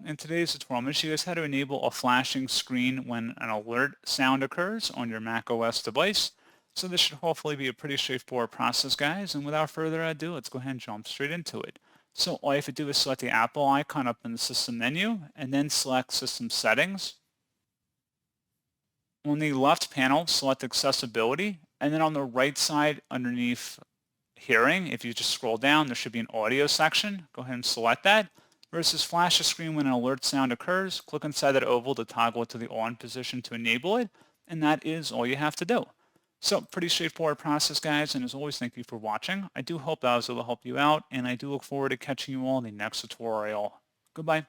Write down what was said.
In today's tutorial, I'm going to show you guys how to enable a flashing screen when an alert sound occurs on your macOS device. So this should hopefully be a pretty straightforward process, guys. And without further ado, let's go ahead and jump straight into it. So all you have to do is select the Apple icon up in the system menu and then select System Settings. On the left panel, select Accessibility, and then on the right side underneath Hearing, if you just scroll down, there should be an audio section. Go ahead and select that. Versus flash a screen when an alert sound occurs, click inside that oval to toggle it to the on position to enable it, and that is all you have to do. So pretty straightforward process, guys, and as always, thank you for watching. I do hope I was able to help you out, and I do look forward to catching you all in the next tutorial. Goodbye.